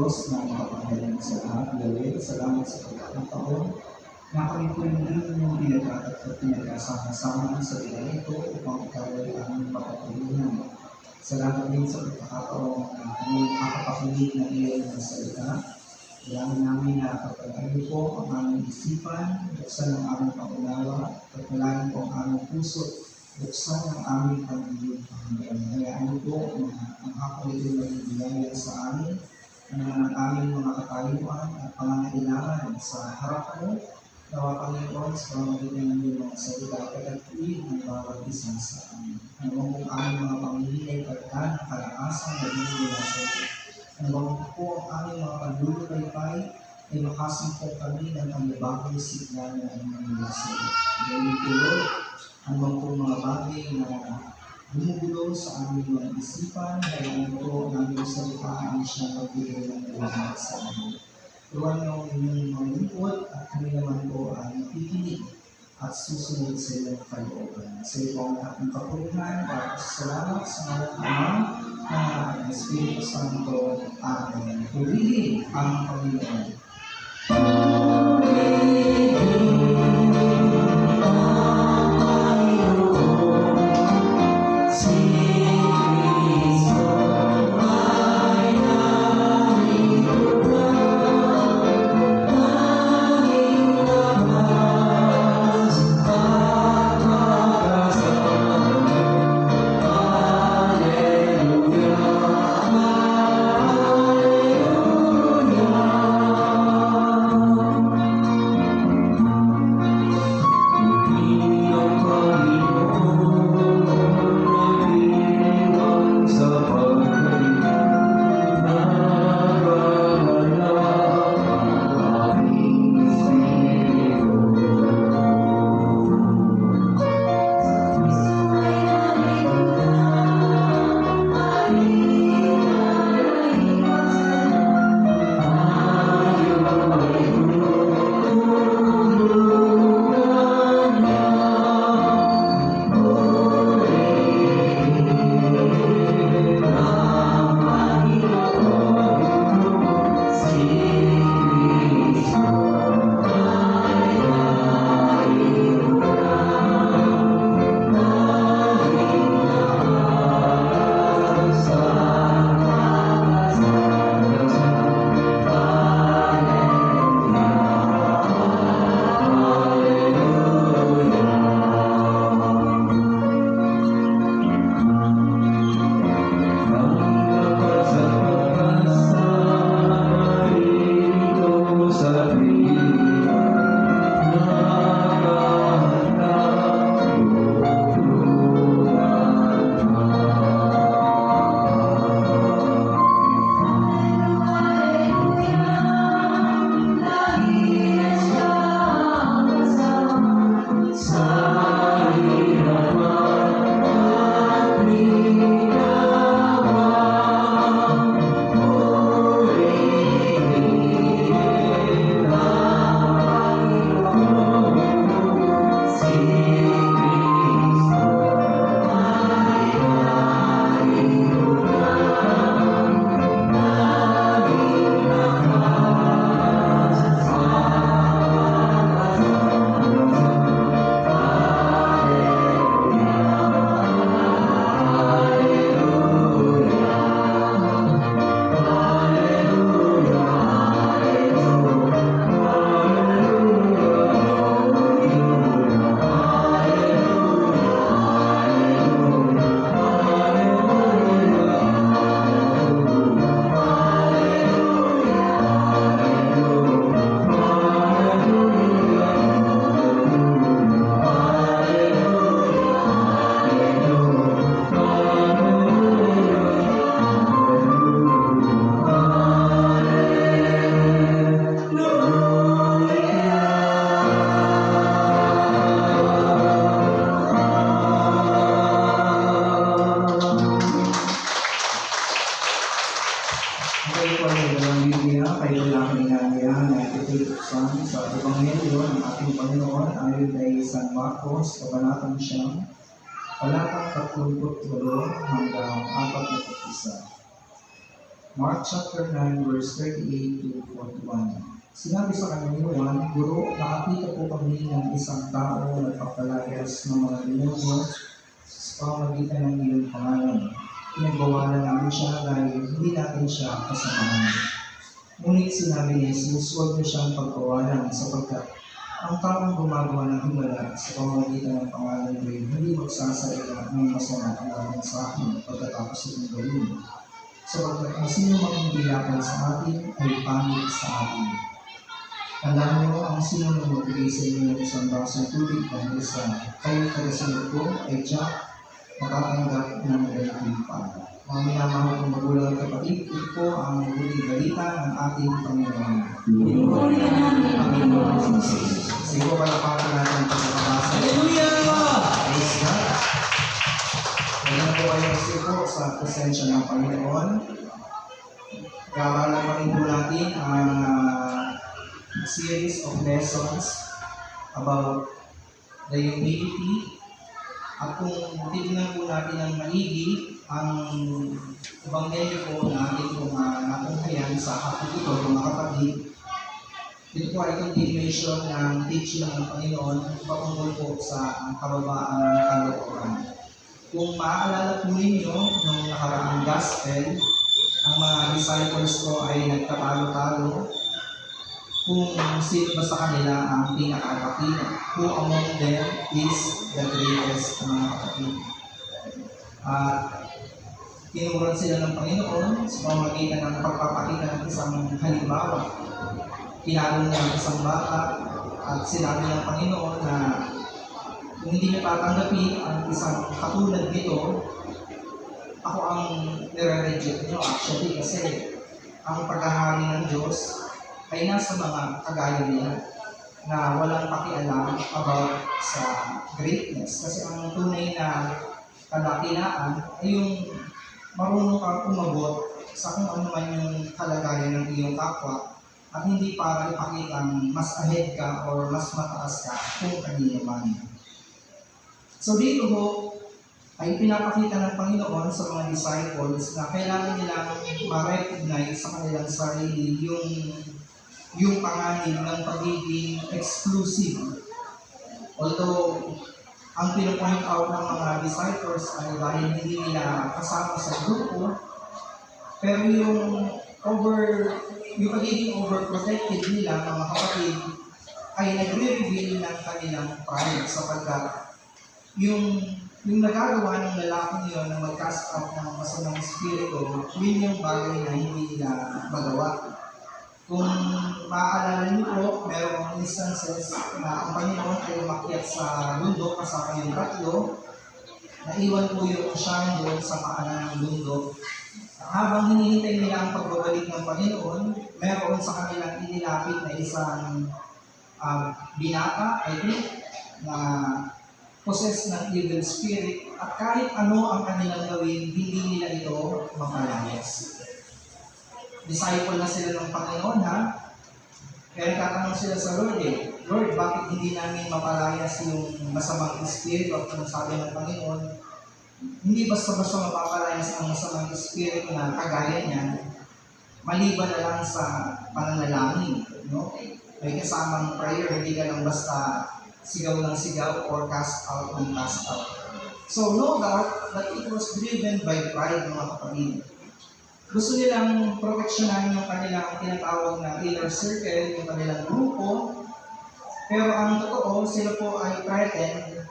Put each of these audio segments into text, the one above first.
Diyos na makapangalan sa lahat. Yahweh, salamat sa pagkakataon na kami po yung inyong pinagkakat at pinagkasama-sama sa ilang ito upang ikaw ay aming papatuloyan. Salamat din sa pagkakataon na kami makapakinig ng iyong salita. Kailangan namin na kapag-ano po ang aming isipan, buksan ang aming pangunawa, pagpalain po ang aming puso, buksan ang aming pag-ibig. Hayaan po na ang hapon ito ay biyaya sa amin, ang aming mga katayuan at pangangailangan sa harap mo, nawa Panginoon sa pamamagitan ng iyong mga salita at tuwid ng bawat isa sa amin. Ano po ang aming mga pamilya, pagkaan, kalakasan, na mula sa iyo. Ano po ang aming mga paglulupay ay makasimpong kami ng panibagong sigla na mula sa iyo. Dahil po, ano po mga bagay na bumubulo sa aming mga isipan, kaya ano po namin salitaan siya pagbigay ng lahat sa amin. Tuwan niyo ang inyong mga lingkod at kami naman po ay nakikinig at susunod sa iyong kalooban. Sa iyo po ang lahat ng kapurihan at salamat sa mga Ama na Espiritu Santo. Amen. Purihin ang Panginoon. San Marcos, Kabanatang 9, Talatang 38 hanggang 41. Mark chapter 9, verse 38 to 41. Sinabi sa kanya ni Juan, Guro, nakakita po kami ng isang tao na nagpapalayas ng mga demonyo sa pamamagitan ng iyong pangalan. Pinagbawalan namin siya dahil hindi natin siya kasamahan. Ngunit sinabi ni Jesus, huwag niyo siyang pagbawalan sapagkat ang taong gumagawa ng himala sa pamamagitan ng pangalan ko hindi magsasalita ng masama laban sa akin pagkatapos itong gawin. Sapagkat ang sino mang hindi laban sa atin ay pangit sa atin. Tandaan niyo ang sino mang magbigay sa inyo ng isang basong tubig dahil sa kayo tagasunod ko ay tiyak makatanggap ng daigdig pa. Mga minamahal kong magulang at kapatid, ito po ang mabuting balita ng ating Panginoon. Panginoon Jesus. Sige po, palapakan natin ang pagkakabasa. Hallelujah! Praise God. Ganyan po kayo kasi po sa presensya ng Panginoon. Kaaralan pa rin po natin ang series of lessons about the humility. At kung tignan po natin ang maigi, ang ebanghelyo po na ating pong natunghayan sa hapon ito, mga kapatid, ito po ay continuation ng teaching ng Panginoon patungkol po sa kababaang kalooban. Kung maaalala po ninyo, nung nakaraang gospel, ang mga disciples ko ay nagtatalo-talo kung sino ba sa kanila ang pinakadakila. Who among them is the greatest, mga kapatid. Tinuruan sila ng Panginoon sa pamamagitan ng pagpapakita ng isang halimbawa. Kinalong niya ang isang bata at sinabi ng Panginoon na kung hindi niya tatanggapin ang isang katulad nito, ako ang nire-reject niyo actually kasi ang paghahari ng Diyos ay nasa mga kagaya niya na walang pakialam about sa greatness. Kasi ang tunay na kadakilaan ay yung marunong kang umagot sa kung ano man yung kalagayan ng iyong kapwa at hindi para ipakitang mas ahead ka or mas mataas ka kung kanino man. So dito ho, ay pinapakita ng Panginoon sa mga disciples na kailangan nilang ma-recognize sa kanilang sarili yung panganib ng pagiging exclusive. Although, ang pinapoint out ng mga disciples ay dahil hindi nila kasama sa grupo, pero yung pagiging overprotected nila, mga kapatid, ay nagre-reveal ng kanilang pride sapagkat yung nagagawa ng lalaki niyo na mag-cast out ng masamang espiritu, yun yung bagay na hindi nila magawa. Kung maaalala niyo po, mayroong instances na ang Panginoon ay umakyat sa bundok kasama yung tatlo, naiwan po yung siya doon sa paanan ng bundok. Habang hinihintay nila ang pagbabalik ng Panginoon, mayroon sa kanilang inilapit na isang binata, I think, na possessed ng evil spirit, at kahit ano ang kanilang gawin, hindi nila ito mapalayas. Disciple na sila ng Panginoon, ha? Kaya tatanong sila sa Lord, Lord, bakit hindi namin mapalayas yung masamang espiritu? At kung sabi ng Panginoon, hindi basta-basta mapapalayas ang masamang espiritu na kagaya niya, maliban na lang sa pananalangin, no? May kasamang prayer, hindi ka lang basta sigaw ng sigaw or cast out ng cast out. So no doubt that it was driven by pride, mga kapatid. Gusto nilang proteksyonan yung kanilang tinatawag na inner circle, yung kanilang grupo, pero ang totoo, sila po ay threatened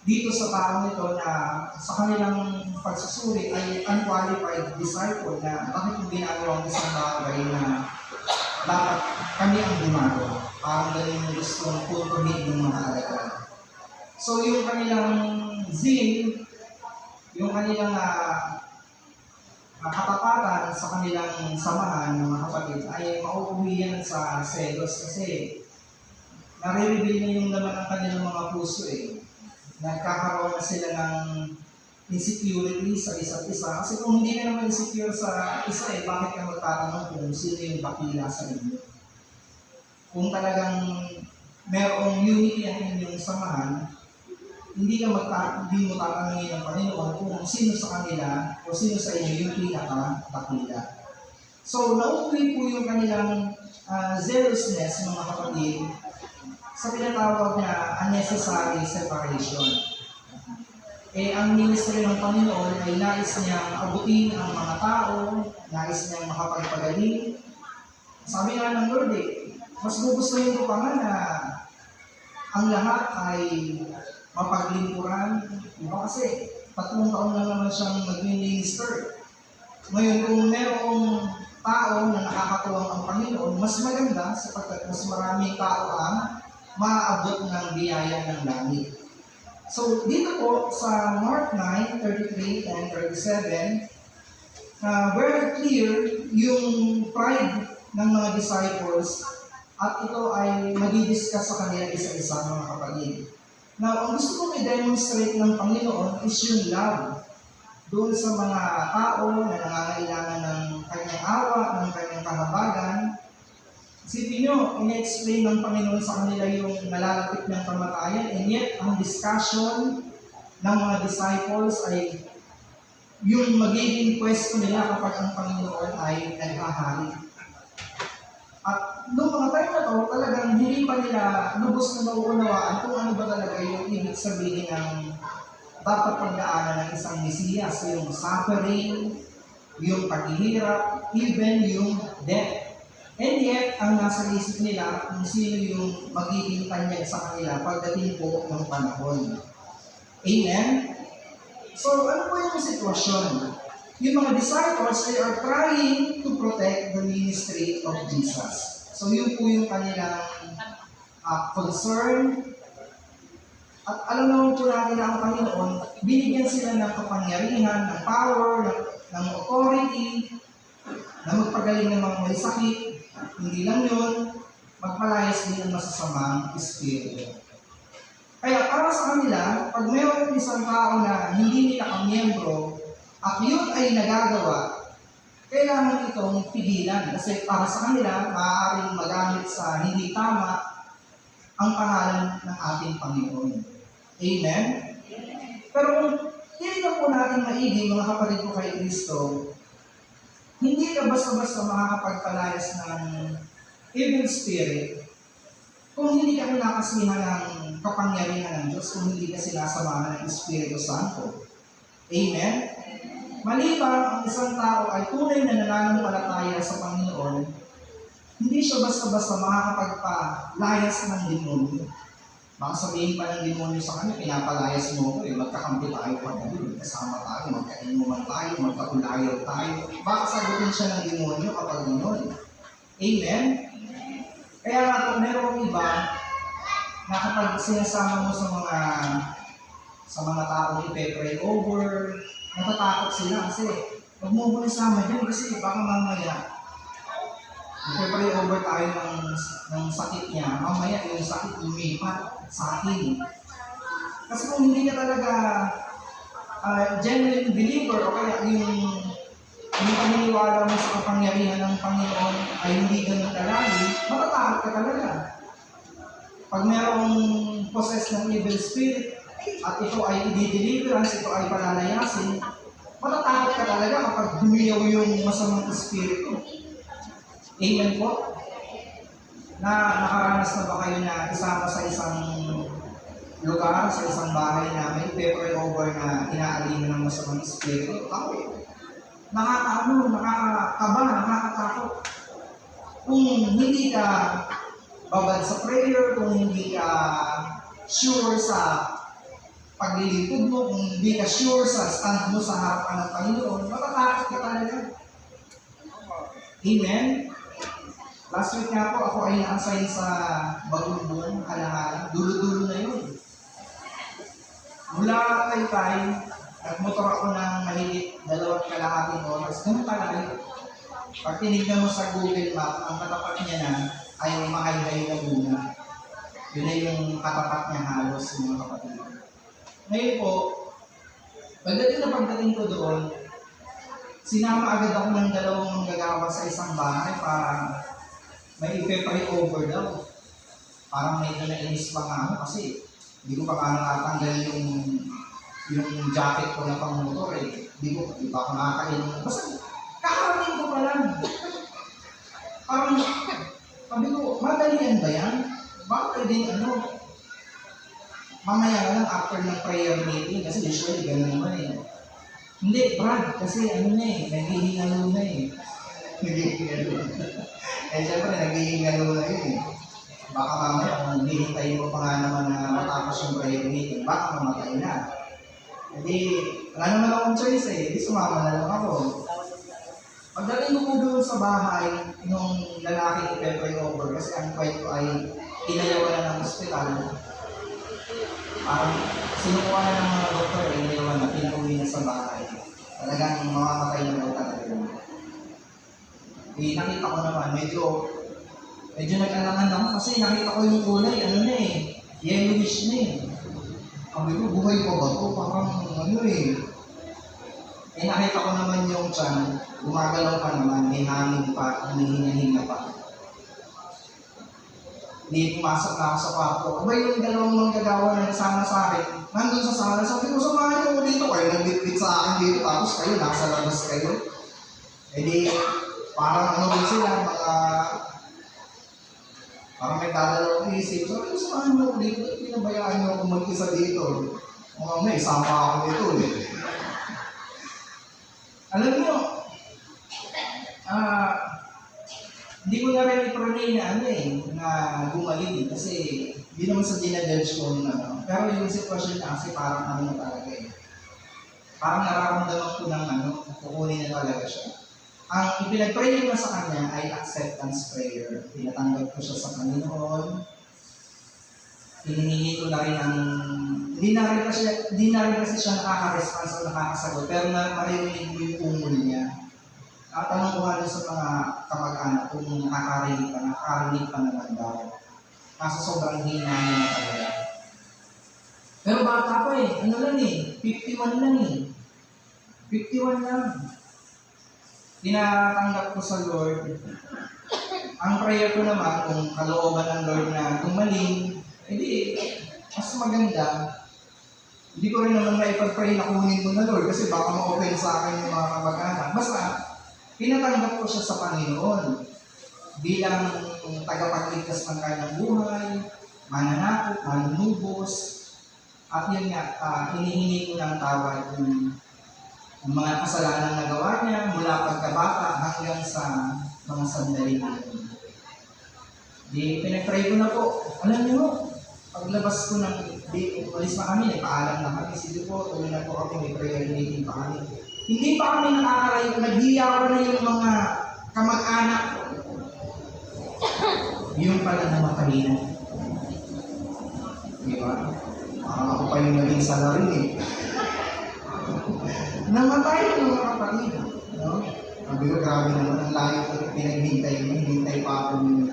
dito sa taong ito na sa kanilang pagsusuri ay unqualified disciple na bakit yung ginagawa ang isang bagay na dapat kami ang gumagawa. Parang ganun yung gusto ng putuhin ng mga alagad. So yung kanilang zeal, yung kanilang katapatan sa kanilang samahan ng mga kapatid ay mauuwi yan sa selos kasi nare-reveal na yung laman ng kanilang mga puso Nagkakaroon na sila ng insecurity sa isa't isa. Kasi kung hindi ka naman insecure sa isa bakit ka magtatanong kung sino yung bakila sa inyo? Kung talagang merong unity ang inyong samahan, hindi mo tatanungin ng Panginoon kung sino sa kanila o sino sa inyo yung pinaka-bakila. So, nauuwi po yung kanilang zealousness, mga kapatid, sa tinatawag na unnecessary separation. Ang ministry ng Panginoon ay nais niyang abutin ang mga tao, nais niyang makapagpagaling. Sabi nga ng Lord, mas gugustuhin ko pa nga na ang lahat ay mapaglingkuran. Diba? Kasi 3 taon lang naman siyang nag-minister. Ngayon, kung merong tao na nakakatuwang ang Panginoon, mas maganda sapagkat mas maraming tao ang maaabot ng biyaya ng langit. So, dito po sa Mark 9:33 and 37, very clear yung pride ng mga disciples at ito ay magdi-discuss sa kanila isa-isa, mga kapatid. Now, ang gusto kong i-demonstrate ng Panginoon is yung love doon sa mga tao na nangangailangan ng kanyang awa, ng kanyang kahabagan. Isipin nyo, in-explain ng Panginoon sa kanila yung nalalapit ng kamatayan, and yet ang discussion ng mga disciples ay yung magiging pwesto nila kapag ang Panginoon ay naghahari. At noong mga time na to, talagang hindi pa nila lubos na nauunawaan kung ano ba talaga yung ibig sabihin ng dapat pagdaanan ng isang Mesiyas, yung suffering, yung paghihirap, even yung death. And yet, ang nasa isip nila kung sino yung magiging tanyag sa kanila pagdating po ng panahon. Amen? So, ano po yung sitwasyon? Yung mga disciples, they are trying to protect the ministry of Jesus. So, yun po yung kanilang concern. At alam naman po natin na ang Panginoon, binigyan sila ng kapangyarihan, ng power, ng authority, na magpagaling ng mga may sakit. Hindi lang yun, magpalayas din ang masasamang espiritu. Kaya para sa kanila, pag mayroon isang tao na hindi nila kamiyembro, at yun ay nagagawa, kailangan itong pigilan. Kasi para sa kanila, maaaring magamit sa hindi tama ang pangalan ng ating Panginoon. Amen? Pero kung titignan po natin maigi, mga kapatid ko kay Kristo, hindi ka basta-basta makakapagpalayas ng evil spirit kung hindi ka kinakaslihan ng kapangyarihan ng Diyos, kung hindi ka sinasamahan ng Espiritu Santo. Amen? Maliban ang isang tao ay tunay na nananampalataya sa Panginoon, hindi siya basta-basta makakapagpalayas ng demonyo. Baka sabihin pa ng demonyo sa kanya, pinapalayas mo ko magkakampi tayo pa gabi, kasama tayo, magkainuman tayo, magkaulayaw tayo. Baka sagutin siya ng demonyo kapag gano'n. Amen? Kaya nga, merong iba na kapag sinasama mo sa mga taong ipe-pray over, natatakot sila kasi huwag mo muna sama dyan kasi baka mamaya ipe-pray over tayo ng sakit niya, mamaya yung sakit lumipat sa akin. Kasi kung hindi ka talaga genuine believer o kaya yung paniniwala mo sa kapangyarihan ng Panginoon ay hindi ganun kalagi, matatakot ka talaga. Pag mayroong possess ng evil spirit at ito ay i-deliverance, ito ay palalayasin, matatakot ka talaga kapag dumiyaw yung masamang espiritu. Amen po? Nakaranas na ba kayo na isama sa isang lugar, sa isang bahay na may pepper over na inaalina ng masamang espiritu? Ako, nakakakaba, nakakatakot. Kung hindi ka babad sa prayer, kung hindi ka sure sa paglilipod mo, kung hindi ka sure sa stand mo sa harapan ng Panginoon, matatakot ka talaga. Amen? Last week nga po, ako ay na-assign sa Bagumbong, Halahala. Dulo-dulo na yun. Mula Taytay, nagmotor ako ng mahigit 2.5 oras. Ganun talaga. Pag tinignan mo sa Google Map, ang katapat niya na ay Mahayhay Laguna. Yun na yung katapat niya halos, mga kapatid. Ngayon po, pagdating ko doon, sinama agad ako ng 2 manggagawa sa isang bahay para may ipe-pray over daw. Parang medyo nainis pa nga ako kasi hindi ko pa nakatanggal yung jacket ko na pang motor Hindi pa ako nakakainom. Basta kakarating ko pa lang. pwedeng mamaya na lang after ng prayer meeting, kasi usually ganun naman eh. Hindi, Brad, kasi naghihingalo na eh. Naghihingalo na. Siyempre, naghihingalo na yun eh. Baka mamaya, kung hihintayin mo pa nga naman na matapos yung prayer meeting, baka mamatay na. Hindi, wala naman akong choice eh. Hindi, sumama na lang ako. Pagdating ko po doon sa bahay, nung lalaking ipepray over, kasi ang kwento ay inayawan na ng hospital. Parang sinukuha na ng mga doktor, inayawan na, pinuwi na sa bahay. Talagang mamamatay na daw talaga yun. Nakita ko naman, medyo nag-alangan ako kasi nakita ko yung kulay, yellowish na eh. Sabi ko, buhay pa ba ito? Parang nakita ko naman yung tiyan, gumagalaw pa naman, may hangin pa, hinihinga pa. Hindi pumasok na ako sa kwarto. Aba yung dalawang manggagawa na nasama sa akin, nandun sa sala, sabi ko, samahan ko dito kayo, nagbitbit sa akin dito, tapos kayo, nasa labas kayo. Parang rin sila, parang may dadalawang isip. Sabi ko, samahan mo dito, pinabayaan mo ako mag-isa dito. May isama ako dito eh. Alam niyo, hindi ko na rin i-pray na gumaling kasi hindi naman sa dinadjudge ko pero yung sitwasyon niya kasi parang na talaga eh. Parang nararamdaman ko ng kukunin na talaga siya. Ang ipinag-pray ko sa kanya ay acceptance prayer. Pinatanggap ko siya sa Panginoon. Hinihingi ko na rin hindi na rin kasi siya nakaka-response o nakakasagot, pero maririnig ko yung umul niya. Tanong ko nga sa mga kamag-anak kung nakakarinig pa naman daw. Kaso sobrang hina niya na talaga. Pero bata pa eh, 51 lang eh. 51 lang. Tinatanggap ko sa Lord. Ang prayer ko naman, kung kalooban ng Lord na gumaling, mas maganda. Hindi ko rin naman maipag-pray na kunin ko na Lord kasi baka ma-open sa akin yung mga kamag-anak. Basta, pinatanggap ko siya sa Panginoon bilang tagapagligtas ng kanyang buhay, mananakot, manunubos, at yun nga, hinihingi ko ng tawad yung mga kasalanan na gawa niya mula pagkabata hanggang sa mga sandali na yun. Pinag-pray ko na po. Alam niyo, paglabas ko umalis na kami, nagpaalam na kami. Sige po, tuloy na po kami, may prayer meeting pa kami. Hindi pa kami nakakalayo, naghiyawan na yung mga kamag-anak. Yung pala namatay na. Diba? Ako pa yung naging salarin eh. Namatay yung mga kapatid. Sabi ko, grabe naman ang layo ko pinaghintay pa akong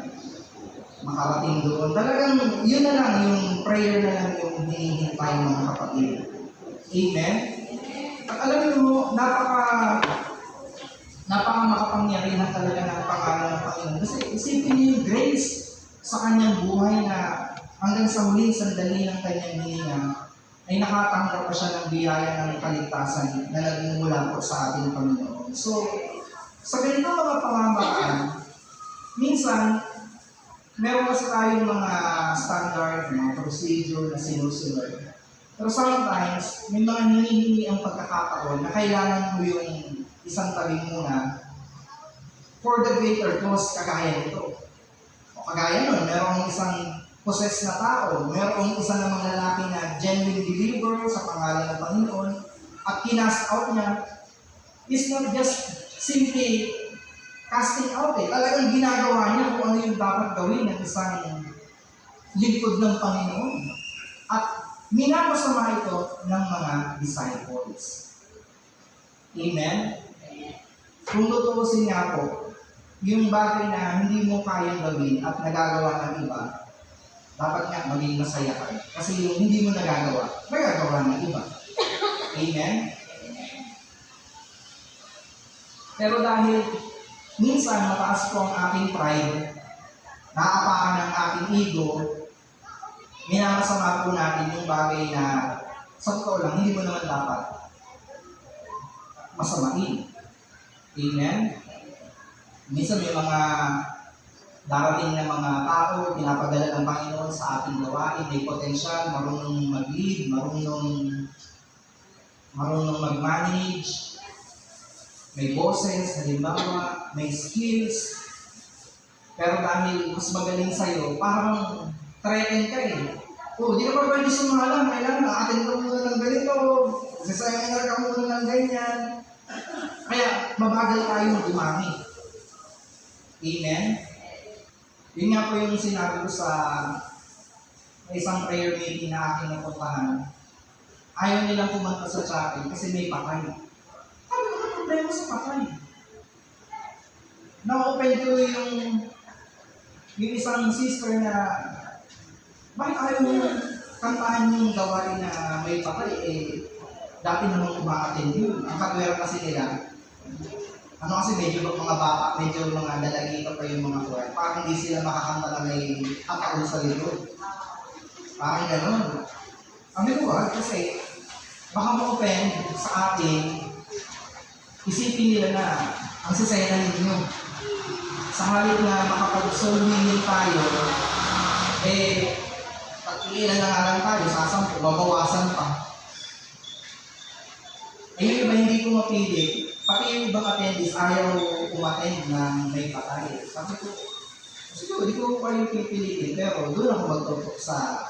makarating doon. Talagang yun na lang, yung prayer na lang yung hinihintay mga kapatid. Amen? At alam mo, napaka makapangyarihan talaga ng pangalan ng Panginoon. Kasi isipin niyo yung grace sa kanyang buhay na hanggang sa huling sandali ng kanyang hininga ay nakatanggap pa siya ng biyaya ng kaligtasan na nagmumula po sa ating Panginoon. So, sa ganito mga pamamaraan, minsan, meron kasi tayong mga standard, mga procedure na sinusunod. Pero sometimes, may mga hinihingi ang pagkakataon na kailangan mo yung isang tabi muna for the greater cause kagaya nito. O kagaya nun, merong isang possessed na tao, merong isang namang lalaki na genuine believer sa pangalan ng Panginoon at kinast out niya is not just simply casting out eh. Talagang ginagawa niya kung ano yung dapat gawin ng isang lingkod ng Panginoon. At minapasama ito ng mga disciples. Amen? Kung tutuusin nga po, yung bagay na hindi mo kayang gawin at nagagawa ng iba, dapat nga maging masaya ka. Kasi yung hindi mo nagagawa ng iba. Amen? Pero dahil minsan mataas po ang aking pride, naapakan ng aking ego, minamasama po natin yung bagay na sa totoo lang, hindi mo naman dapat masamain. Amen? Minsan may mga darating na mga tao, pinapadala ng Panginoon sa ating gawain, may potensyal, marunong mag-lead, marunong mag-manage, may boses, halimbawa, may skills, pero dahil mas magaling sa'yo, parang threaten ka eh. Di ka pa pwede sumalang, kailangan na-attend ka muna ng ganito, sasayang ka muna ng ganyan. Kaya mabagal tayo dumami. Amen? Yun nga po yung sinabi ko sa isang prayer meeting na aking napuntahan. Ayaw nilang kumanta sa chapel kasi may patay. Ano ang problema sa patay? Na-open ko yung isang sister na bakit ayaw mo kantahan yung gawain na may patay dati namang umaattend yun. Ang katwera kasi nila, kasi medyo mga dalagita pa yung mga choir. Parang hindi sila makakanta na may ataol sa likod. Parang gano'n. Ang binuwag kasi baka ma-open sa atin, isipin nila na ang sasaya ninyo. Sa halip na makapag-soul winning tayo, pag ilan na nga lang tayo, sasampo, babawasan pa. Yung iba hindi ko mapili. Pati yung ibang attendees ayaw umattend ng may patay. Sabi ko, siguro, hindi ko pa yung pipiliin, pero doon ako magtutok sa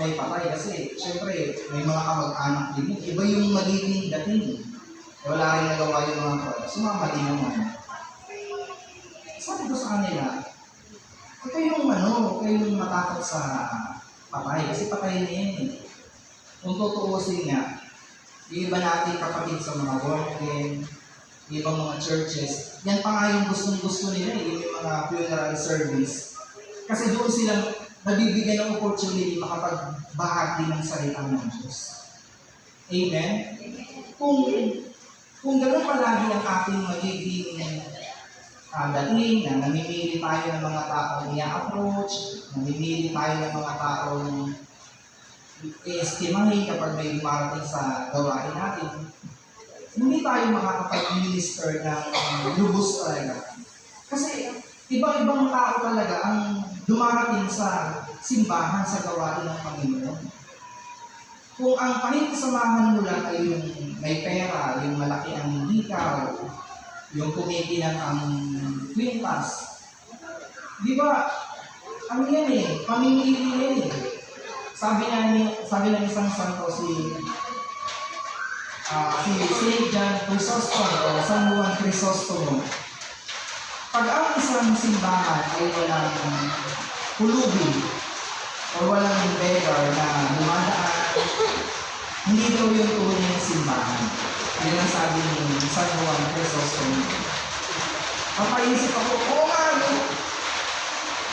may patay. Kasi, syempre, may mga kamag-anak din. Iba yung magiging dating. Wala rin nagawa yung mga pro. Sumama din naman. Sabi ko sa kanila, kayo yung matakot sa patay. Kasi patay na yan eh. Kung tutuusin nga, yung iba natin kapatid sa mga working, yung ibang mga churches, yan pa nga yung gustong-gusto nila yung mga funeral service. Kasi doon silang nabibigyan ng opportunity makapagbahagi ng salita ng Diyos. Amen? Kung gano'n palagi ang ating magiging dating na namimili tayo ng mga taong i-approach, namimili tayo ng mga taong i-estimahin kapag may dumarating sa gawain natin, hindi tayo makakapag-minister ng lubos talaga. Kasi ibang-ibang tao talaga ang dumarating sa simbahan sa gawain ng Panginoon. Kung ang pakikisamahan mo lang ay yung may pera, yung malaki ang hikaw, yung kumikinang ang kwintas, di ba, ano yan pamimili yan Sabi ng isang santo si St. John Chrysostom o San Juan Chrysostom, pag ang isang simbahan ay walang pulubin o walang beggar na dumadaan, hindi daw yung tunay ng simbahan. Yan ang sabi ni San Juan Chrysostom. Papaisip ako,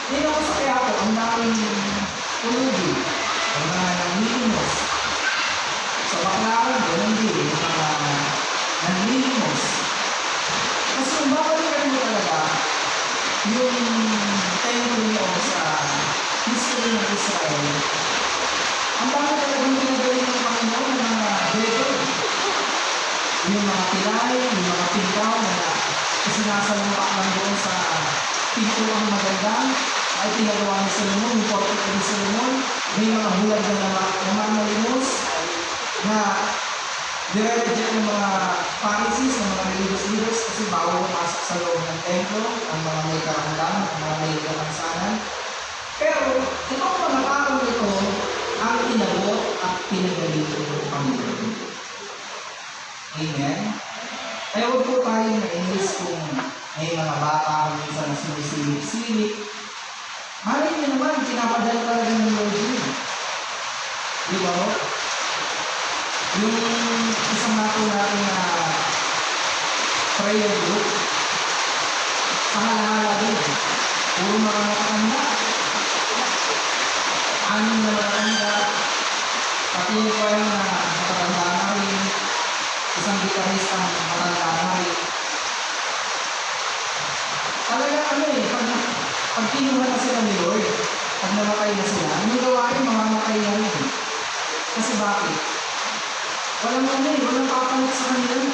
hindi ako sa kaya ko, ang daming pulubin. Ang mga nanlilimos. Sa Baclaran, ganun din, yung mga nanlilimos. Kasi kung babalikan mo talaga yung temple mo sa history ng Israel, ang dami talagang ginagaling ng Panginoon ng mga beggar. Yung mga pilay, yung mga pintaw na sinasalunga lang doon sa pintuang maganda, ay pinagawa ni Solomon, yung portrait ni Solomon, may mga bulag na namamalimos na dire-reject ng mga Pharisees, ng mga religious leaders kasi bawal pumasok sa loob ng templo, ang mga may karangalan, ang mga may kapansanan. Pero itong mga tao ito ang inabot at pinagaling ng Panginoon. Amen? Kaya huwag po tayo na-enlist kung may mga bata minsan na sinisilip-silip. Malay niyo naman, pinapadala talaga ng Lord yun. Di ba? Yung isang nato natin na prayer group, sa halahala din. Puro mga matanda. Anim na matanda. Pati yung kwaya na matanda na rin. Isang gitarista matanda na rin. Talaga pag kinuha na sila ni Lord, pag namatay na sila, yung gawain, mamamatay na rin. Kasi bakit? Walang papalit sa kanila.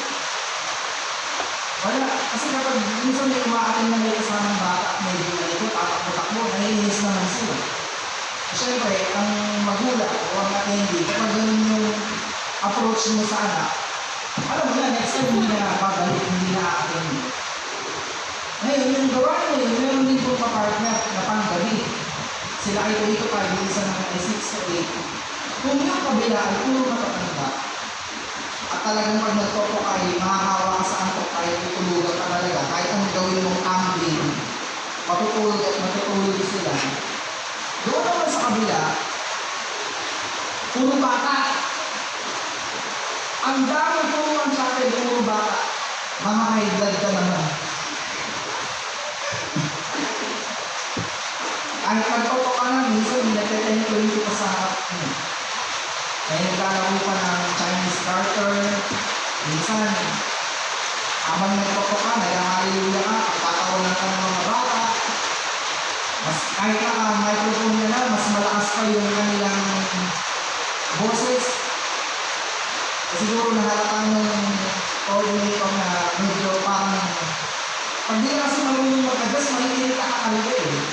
Wala. Kasi kapag minsan may umaakin na may kasamang bata at may tumatakbo, naiinis naman sila. Siyempre, ang magulang o ang attendee, kapag ganun yung approach mo sa anak, alam mo na, next time hindi na babalik, hindi na attend. Ngayon, yung gawain na yun, meron din po pa-partner na pang-gabi. Sila ay 8 to 5, yung isa naman ay 6 to 8. Kung yung kabila ay puro matatanda, at talagang pag nagtopo kayo, mahahawa ka sa antok tayo, tutulugan ka talaga, kahit anong gawin mong ambling, matutulog at matutulog sila. Doon naman sa kabila, puro bata. Ang dami puro ang chapel, puro bata. Mga high blood ka naman. Kahit magtoto ka na, minsan nagte-10-20 pa sa harap mo. Kaya naglalaro pa ng Chinese garter. Minsan, habang nagtoto ka, nag-hallelujah ka, pagkatawanan ka ng mga bata. Mas, kahit na microphone nila, mas malakas pa yung kanilang boses. Siguro nahalata nung coordinator na medyo parang pag di na kasi marunong mag-adjust, makikinig ka kakalito eh.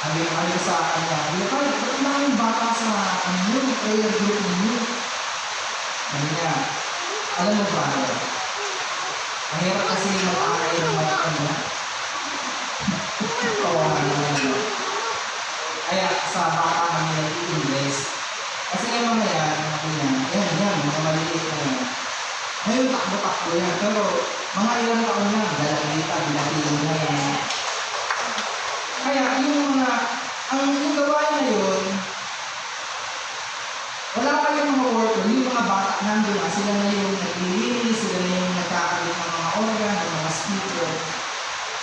Sabi sa kanya, ba't maraming bata sa yung prayer group ninyo? Sabi niya, alam mo ba, ang hirap kasi mag-aaral ng mga kanya. Kaya sa bata kami nag-i-invest. Kasi yung mga yan, mga maliliit na yan. Ngayon takbo-takbo yan, pero mga ilang taon na, dalagita, binatilong na yan. Kaya yung mga, yung gawain na yun, wala pa yung mga worker, yung mga bata nandun na, sila na yung naglilinis, sila na yung nagkakalit ng mga organ, ng mga speaker.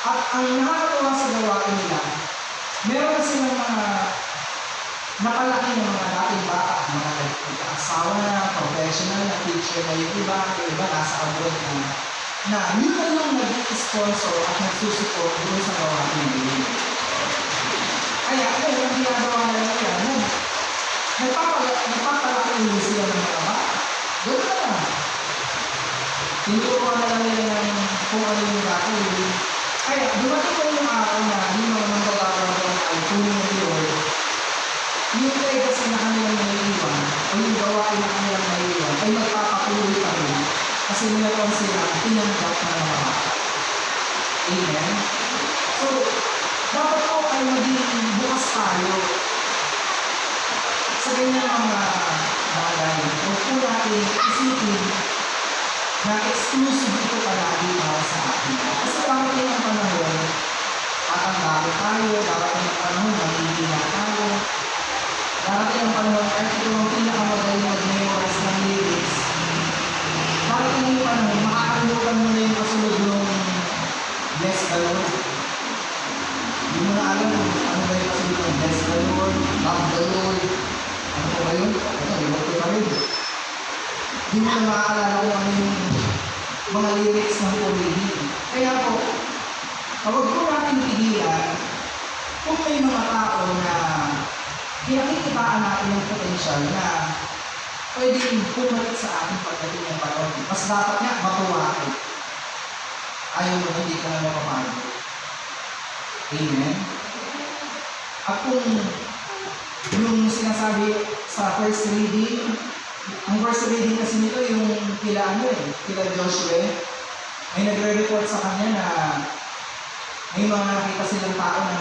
At ang nakakatuwa sa gawain nila, meron na silang mga napalaki ng mga dating bata, mga nag-asawa na, professional na, teacher na yung iba nasa abroad na yun na yung nag-sponsor at nagsusupport doon sa gawain nila. Kaya, yun, ang ginagawa na yan, nagpapalaki nila sila ng mga bata. Doon na lang. Tinuruan na lang nila ng kung ano yung dati. Kaya, dumating ko yung araw na yung mga manggagawa ay tuloy na yun. Yung kaya kasi na kanilang naiiwan, o yung gawain na kanilang naiiwan, ay magpapatuloy pa rin. Kasi meron sila tinanggap na mga bata. Amen? So, dapat po ay maging bukas tayo sa ganyan mga bagay. Huwag po natin isipin na exclusive ito palagi para sa atin. Kasi darating ang panahon, tatandalo tayo, darating ang panahon, manghihina tayo. Darating ang panahon, kahit ito ang pinakamagaling mag-memorize ng lyrics. Darating ang panahon, makakalimutan mo na yung kasunod ng Bless the Lord. Hindi mo na alam kung ano ba yung kasunod ng Bless the Lord, Love the Lord. Ano ba yun? Ito, iwag ko pa rin. Hindi mo na makakaalala kung ano yung mga lyrics ng pumili. Kaya po, huwag po natin tigilan kung may mga tao na pinakikitaan natin yung potential na pwedeng pumalit sa ating pagdating ng panahon. Mas dapat nga matuwakit. Ayaw mo, hindi ka na mapapagod. Amen? At kung yung sinasabi sa first reading, ang first reading kasi nito yung kila Joshua, may nagre-report sa kanya na may mga nakita silang tao na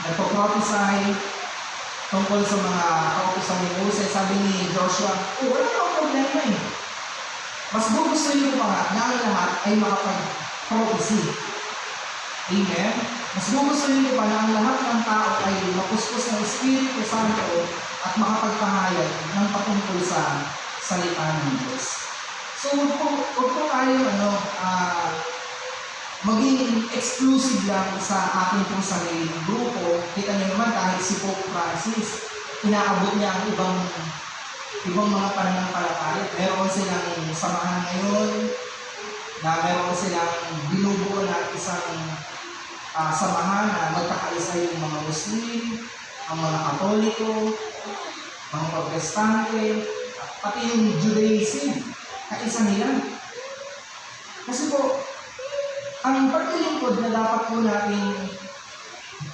nagpo-prophesy tungkol sa mga kautusan ni Moses. Sabi ni Joshua, wala akong problema eh. Mas gugustuhin ko pa nga na ang lahat ay makapag-prophecy. Amen? Mas gugustuhin ko pa na ang lahat ng tao ay mapuspos ng Espiritu Santo at makapagpahayag ng patungkol sa salita ng Diyos. So, huwag po tayo maging exclusive lang sa ating pong sariling grupo. Kita niyo naman kahit si Pope Francis, inaabot niya ang ibang mga pananampalataya. Meron silang samahan ngayon na meron silang binubuo na isang samahan na magkakaisa yung mga Muslim, ang mga Katoliko, mga Protestante, pati yung Judaism, kaisa nila. Kasi po, ang paglilingkod na dapat po natin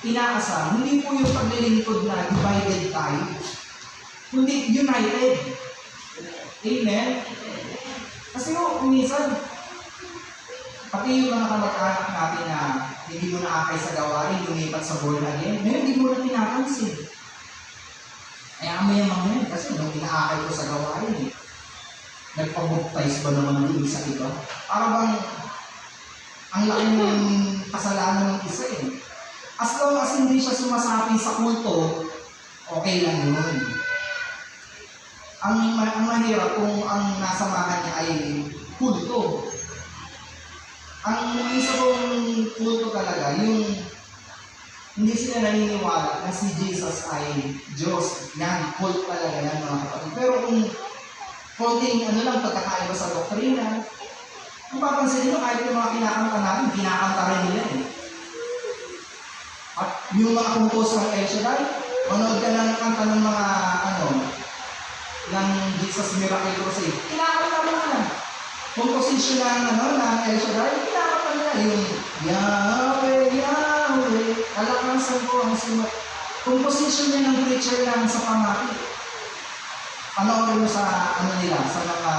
inaasam, hindi po yung paglilingkod na divided tayo, kundi united. Amen? Kasi minsan, pati yung mga kamag-anak natin na hindi mo naakay sa gawain, lumipat sa born again, ngayon hindi mo na pinapansin. Kaya may mga yan, kasi nung inaakay ko sa gawain, nagpabaptize ba naman yung isa ito? Para bang ang laki ng kasalanan ng isa eh. As long as hindi siya sumasapi sa kulto, okay lang yun. Ang mahirap kung ang nasamahan niya ay kulto. Ang isa kong kulto talaga, yung hindi sila naniniwala na si Jesus ay Diyos. Yan, cult talaga yan mga kapatid. Pero kung konting lang pagkakaiba sa doktrina, kung papansin nyo, kahit yung mga kinakanta natin, kinakanta rin nila eh. At yung mga compose ng El Shaddai, manood ka ng kanta ng mga ng Jesus Miracle Crusade, kinakanta nila. Composition ng ng El Shaddai, kinakanta nila yung Yahweh, Yahweh, kalakasan ko ang sumat. Composition niya ng preacher lang sa pamati. Panoorin mo sa nila, sa mga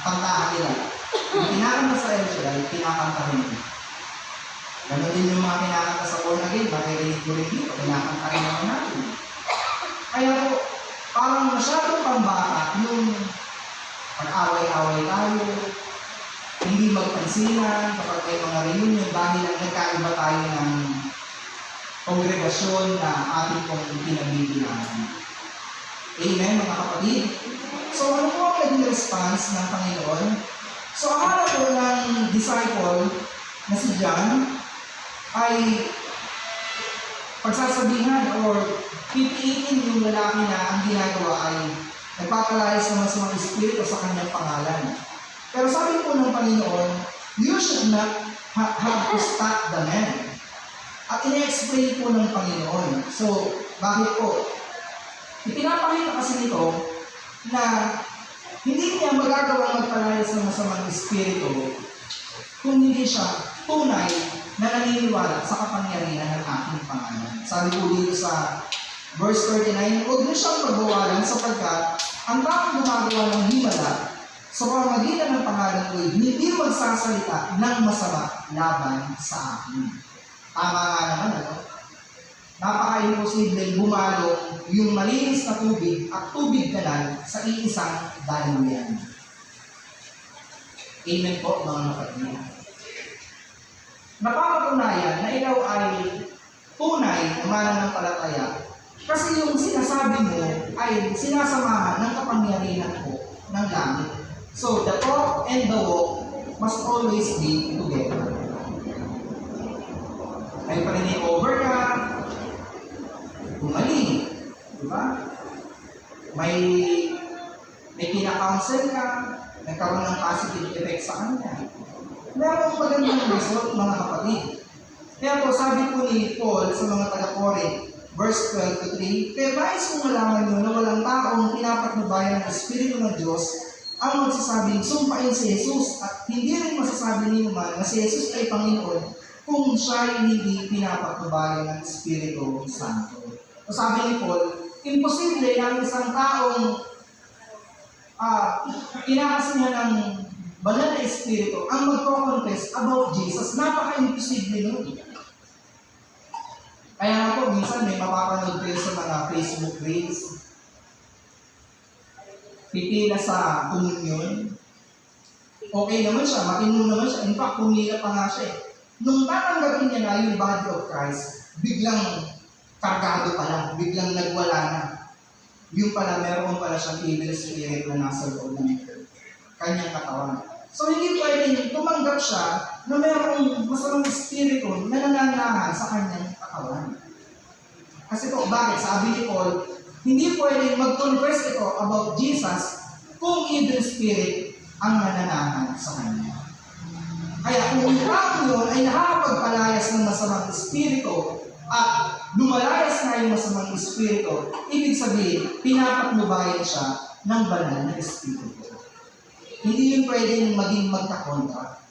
kantahan nila. Yung kinakanta sa El Shaddai, kinakanta rin nila. Ganon din yung mga kinakanta sa born again, maririnig mo rin dito, kinakanta rin naman natin. Kaya po, parang masyadong pambata yung pag-away-away tayo, hindi magpansinan kapag may mga reunion dahil lang nagkaiba tayo ng kongregasyon na ating pong pinagbibilangan. Amen, mga kapatid? So, ano po ang naging response ng Panginoon? So, akala po ng disciple na si John ay pagsasabihan or pipilitin yung lalaki na ang ginagawa ay nagpapalayas ng masamang espiritu sa kanyang pangalan. Pero sabi po ng Panginoon, you should not have to stop the man. At ina-explain po ng Panginoon. So, bakit po? Ipinapakita kasi nito na hindi niya magagawang magpalayas ng masamang espiritu kung hindi siya tunay na naniniwala sa kapangyarihan ng aking pangalan. Sabi po dito sa verse 39, huwag niyo siyang pagbawalan sapagkat ang taong gumagawa ng himala sa pamamagitan ng pangalan ko hindi magsasalita ng masama laban sa akin. Tama nga naman, ano? Napaka-imposible bumalong yung malinis na tubig at tubig kanal sa iisang daluyan. Amen po, mga kapatid. Napapatunayan na ikaw ay tunay na mananampalataya kasi yung sinasabi mo ay sinasamahan ng kapangyarihan ko ng langit. So, the talk and the walk must always be together. May parinig over ka, bumalik, di ba? May kina-counsel ka, nagkaroon ng positive effect sa kanya. Merong magandang result, mga kapatid. Kaya po, sabi po ni Paul sa mga taga-Corinth, verse 12 to 3, kaya nais kong malaman nyo na walang taong pinapatnubayan ng Espiritu ng Diyos ang magsasabing sumpain si Jesus at hindi rin masasabi ni naman na si Jesus ay Panginoon kung siya ay hindi pinapatnubayan ng Espiritu Santo. So sabi ni Paul, imposible na ang isang taong inakasihan ng banal na Espiritu ang magko-confess about Jesus. Napaka-imposible nun. Kaya nga po, minsan may mapapanood kayo sa mga Facebook reels. Pipila sa komunyon. Okay naman siya, matino naman siya. In fact, pumila pa nga siya eh. Nung tatanggapin niya na yung body of Christ, biglang kargado pala, biglang nagwala na. Yung pala, meron pala siyang evil spirit na nasa loob ng kanyang katawan. So, hindi pwedeng tumanggap siya na mayroong masamang espiritu na nananahan sa kanyang katawan. Kasi po, bakit? Sabi ni Paul, hindi pwedeng mag-confess ito about Jesus kung evil spirit ang nananahan sa kanya. Kaya kung yung tao yun ay nakakapagpalayas ng masamang espiritu at lumalayas na yung masamang espiritu, ibig sabihin, pinapatnubayan siya ng banal na espiritu. Hindi yun pwedeng maging magkakontra.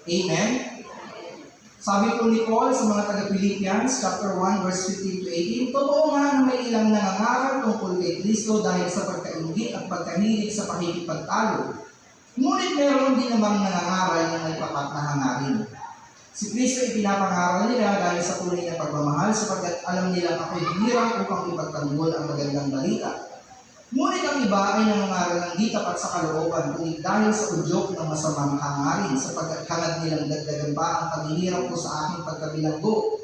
Amen? Sabi po ni Paul sa mga taga-Philippians, chapter 1, verse 15 to 18, totoo nga na may ilang nangangaral tungkol kay Kristo dahil sa pagkaingit at pagkahilig sa pakikipagtalo. Ngunit meron din namang nangangaral na may papat na hangarin. Si Kristo ipinapangaral nila dahil sa tunay na pagmamahal sapagkat alam nilang ako'y hinirang upang ipagtanggol ang magandang balita. Ngunit ang iba ay nangangaral ng di tapat sa kalooban, kundi dahil sa udyok ng masamang hangarin, sapagkat hangad nilang dagdagan pa ang paghihirap ko sa aking pagkabilanggo.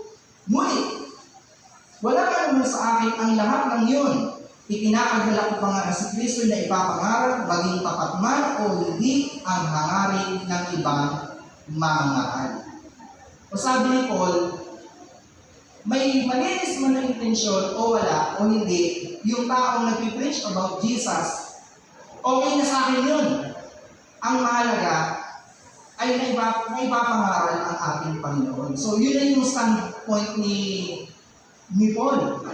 Ngunit, wala ka naman sa akin ang lahat ng yun. Ipinakagala ko pa nga si Kristo na ipapangaral, maging tapat man o hindi ang hangarin ng ibang mangangaral. O sabi ni Paul, may malinis man na intensyon o wala o hindi, yung taong nagpipreach about Jesus, okay na sa akin yun. Ang mahalaga ay naipapangaral ang ating Panginoon. So yun na yung standpoint ni Paul.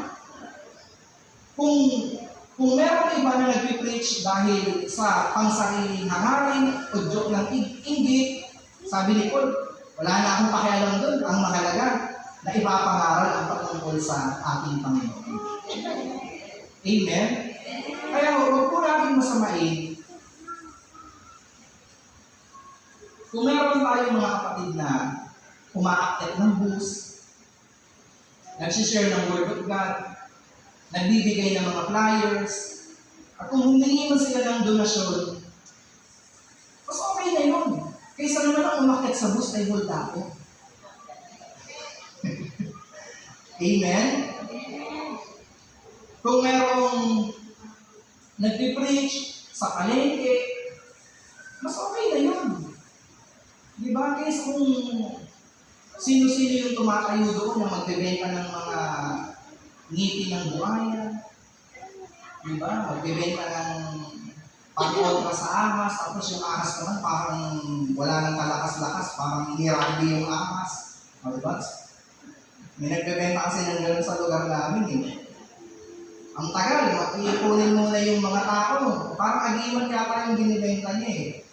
Kung meron iba na nagpipreach dahil sa pangsariling hangarin o joke ng inggit, sabi ni Paul, wala na akong pakialam doon. Ang mahalaga na ipapangaral ang patungkol sa ating Panginoon. Amen? Kaya huwag po natin masamain. Kung meron tayong mga kapatid na umaakyat ng bus, nagsishare ng Word of God, nagbibigay ng mga flyers, at kung humingi man sila ng donasyon, mas okay na yun. Kaysa naman ang umakyat sa bus ay multa ko. Amen? Kung merong nagpipreach sa palengke, mas okay na yun. Di ba? Kaysa kung sino-sino yung tumatayo doon na magbebenta ng mga ngiti ng buhaya, di ba? Magbebenta ng pag-kontra sa ahas, tapos yung ahas naman parang wala nang kalakas-lakas, parang inirabi yung ahas. Di ba? May nagbebenta kasi ng gano'n sa lugar namin eh. Ang tagal, iipunin muna yung mga tao. Parang agiman yata yung binibenta niya eh.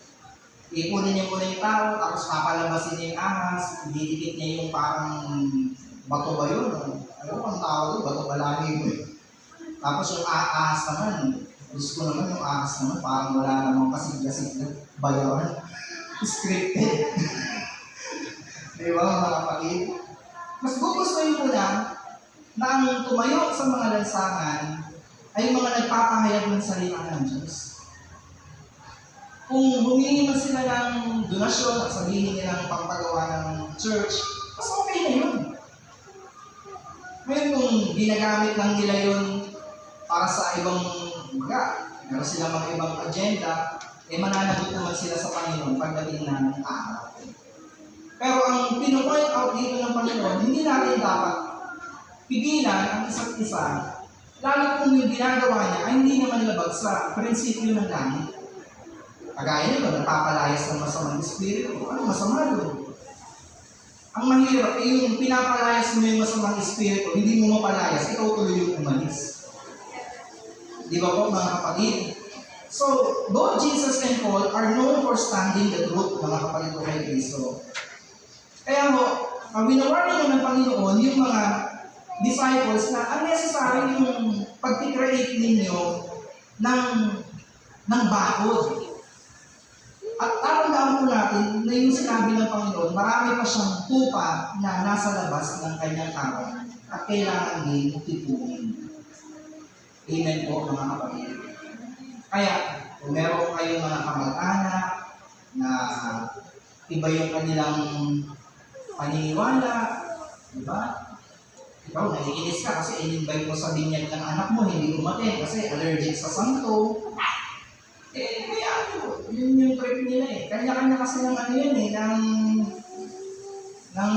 Iipunin niya muna yung tao, tapos papalabasin niya yung ahas, didikit niya yung parang bato ba yun? Ano ang tawag doon? Bato balani mo eh. Tapos yung ahas naman, gusto ko naman yung ahas naman, parang wala namang kasigla-sigla. Bayaran. Scripted. Di ba mga kapatid? Mas gugustuhin ko lang na ang tumayo sa mga lansangan ay mga nagpapahayag ng salita ng Diyos. Kung humingi man sila ng donasyon at sabihin nilang pagpagawa ng church, mas okay na yun. Ngayon kung ginagamit lang nila yun para sa ibang meron silang mga ibang agenda, mananagot naman sila sa Panginoon pagdating na ng araw. Pero ang pinu-point out dito ng Panginoon, hindi natin dapat pigilan ang isa't isa, lalo kung yung ginagawa niya ay hindi naman labag sa prinsipyo ng langit. Kagaya nito, nagpapalayas ng masamang espiritu. Ano masama doon? Ang mahirap ay yung pinapalayas mo yung masamang espiritu, hindi mo mapalayas, ikaw tuloy yung umalis. Di ba po mga kapatid? So, both Jesus and Paul are known for standing the truth, mga kapatid ko kay Kristo. Kaya mo, ang winawarning ng Panginoon, yung mga disciples na unnecessary yung pag-create ninyo ng bakod. At tandaan po natin na yung sinabi ng Panginoon, marami pa siyang tupa na nasa labas ng kanyang kawan at kailangan din tipunin. Amen po mga kapatid. Kaya, kung meron kayong mga kamag-anak na iba yung kanilang paniniwala, di ba? Ikaw, naiinis ka kasi in-invite mo sa binyag ng anak mo, hindi umaten kasi allergic sa santo. Kaya yun yung trip nila eh. Kanya-kanya kasi ng ano yan eh, ng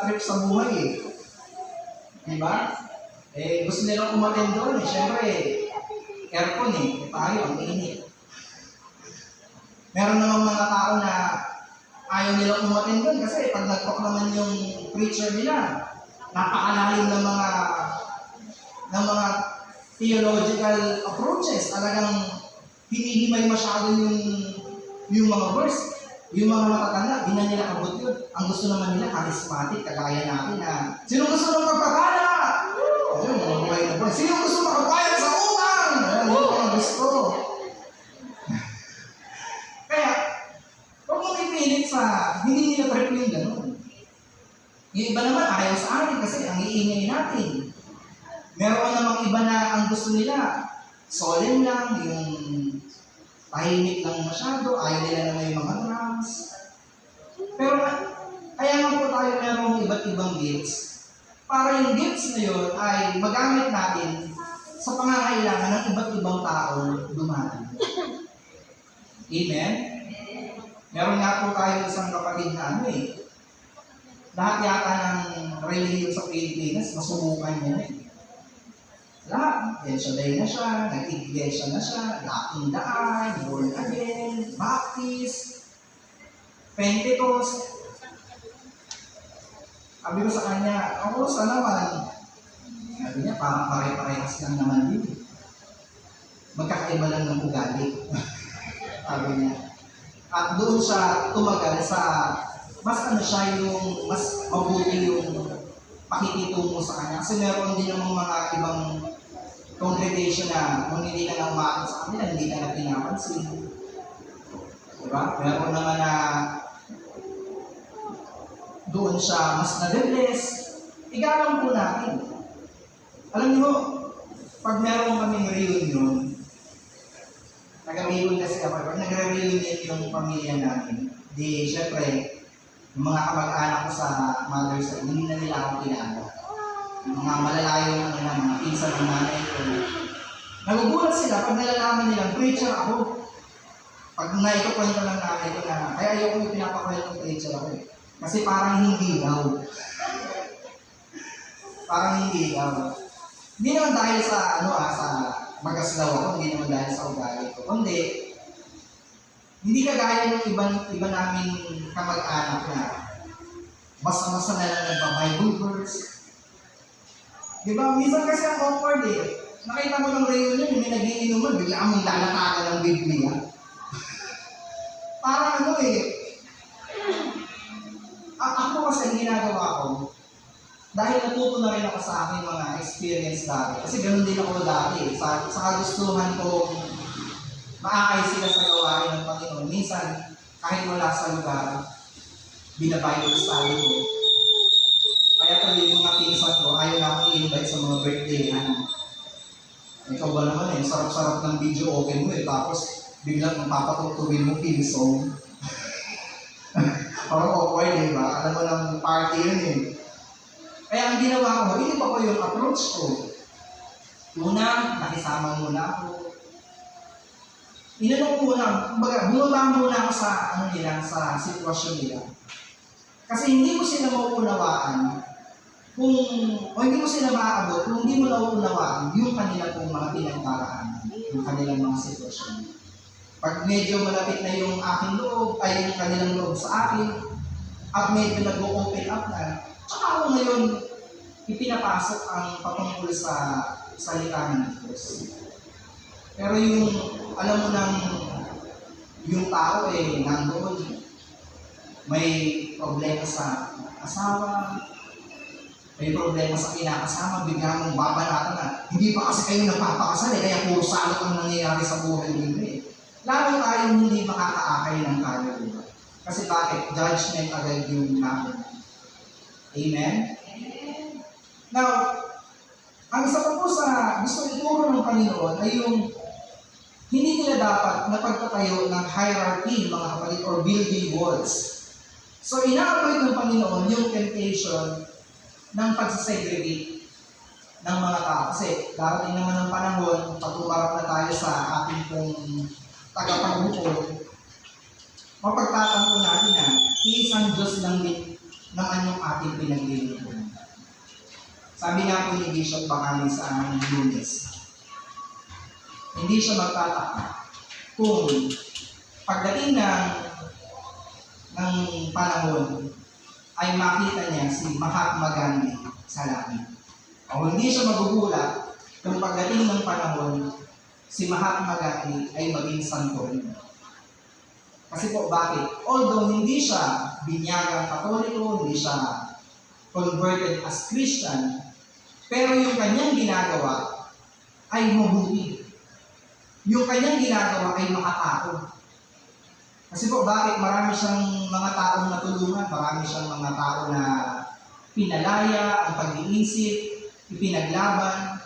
trip sa buhay eh. Di ba? Gusto nilang umaten doon eh. Siyempre, aircon eh. Tayo, ang init. Meron namang mga tao na ayaw nilang umaten doon kasi pag nag-talk naman yung preacher nila, napakalalim ng mga theological approaches. Talagang hinihimay masyado yung mga verse. Yung mga matatanda, di na nila abot yun. Ang gusto naman nila, charismatic, kagaya natin na, sino gusto ng pagpapala? Ayun, mga buhay na buhay. Sino gusto makapayag sa utang? Ayun, yun ang gusto. Kaya, huwag mong ipilit sa, hindi nila trip yung gano'n. Yung iba naman, ayaw sa atin kasi ang iingay natin. Meron namang iba na ang gusto nila, solemn lang, yung tahimik lang masyado, ayaw nila na may mga drums. Pero kaya nga po tayo merong iba't ibang gifts. Para yung gifts na yun ay magamit natin sa pangangailangan ng iba't ibang tao dumating. Amen? Meron nga po tayo isang kapatid na lahat yata ng religion sa Pilipinas, masubukan niya Lahat. Shaddai na siya, nag-iglesia na siya, dating daan, born again, Baptist, Pentecost. Sabi ko sa kanya, ako sa naman. Sabi niya, parang pare-parehas lang naman din. Magkakaiba lang ng ugali. Sabi niya. At doon siya tumagal sa, mas siya yung, mas mabuti yung pakikitungo sa kanya. Kasi meron din namang mga ibang congregation na kung hindi na lang umakit sa kanila, hindi na lang pinapansin. Diba? Meron naman na doon siya mas nag-bless. Igalang po natin. Alam niyo, pag meron kaming reunion, nag-reunion kasi kapag pag nag-reunion yung pamilya namin, di syempre, yung mga kamag-anak ko sa mother's side, hindi na nila ako kilala. Yung mga malalayo na mga pinsan ng nanay ko. Nagugulat sila pag nalalaman nilang preacher ako. Pag naikukwento ng nanay ko na, kaya ayoko yung pinapakwento ng preacher ako Kasi parang hindi daw. Parang hindi daw. Hindi naman dahil sa, sa magaslaw ako, hindi naman dahil sa ugali ko. Kundi, hindi kagaya ng iba namin kamag-anak na basta-basta na lang nagpa-Bible verse. Diba? Minsan kasi ang awkward Nakita mo ng reunion, yung may nagiinuman, bigla mong lalatakan ng Biblia. Parang ako kasi ang ginagawa ko, dahil natuto na rin ako sa aking mga experience dati. Kasi ganoon din ako dati. Sa kagustuhan ko, maakay sila sa gawain ng Panginoon. Minsan, kahit wala sa lugar, binabible study ko. Kaya tuloy yung mga pinsan ko, ayaw na akong i-invite sa mga birthday. Ikaw ba naman sarap-sarap ng video okay mo tapos biglang papatugtugin mo theme song. Parang awkward, diba? Alam mo ng party yun Kaya ang ginawa ko, iniba ko yung approach ko. Una, nakisama muna ako. Inanong muna, bumaba muna ako sa, sa sitwasyon nila. Kasi hindi mo sila mauunawaan hindi mo sila maaabot kung hindi mo nauunawaan yung kanila pong mga pinagdaraan, yung kanilang mga sitwasyon. Pag medyo malapit na yung aking loob, ay yung kanilang loob sa akin, at medyo nag-open up na, tsaka ako ngayon, ipinapasok ang patungkol sa salita ng Diyos. Pero yung, alam mo nang, yung tao nandoon, may problema sa asawa, may problema sa kinakasama, bigla mong babanatan na, hindi pa kasi kayo nagpapakasal kaya puro salot ang nangyayari sa buhay nila Lalo tayong hindi makakaakay ng kaluluwa. Kasi bakit? Judgment agad yung namin. Amen? Now, ang isa pa po sa gusto ituro ng Panginoon ay yung hindi nila dapat na pagtatayo ng hierarchy, mga kapatid, or building walls. So, ina-avoid ng Panginoon yung temptation ng pagsasegregate ng mga tao. Kasi darating naman ng panahon, pag umarap na tayo sa ating pong tagapagbuko, mapagtatanggol natin na isang Diyos lang din naman yung ating pinaglilingkuran. Sabi nga po ni Bishop Bacali sa aming Lunes, hindi siya magtataka kung pagdating ng panahon ay makita niya si Mahatma Gandhi sa langit. O hindi siya magugulat kung pagdating ng panahon, si Mahatma Gandhi ay maging santo rin. Kasi po bakit? Although hindi siya binyagang Katoliko, hindi siya converted as Christian, pero yung kanyang ginagawa ay mabuti. Yung kanyang ginagawa ay makatao. Kasi po bakit? Marami siyang mga taong natulungan, marami siyang mga tao na pinalaya ang pag-iisip, ipinaglaban,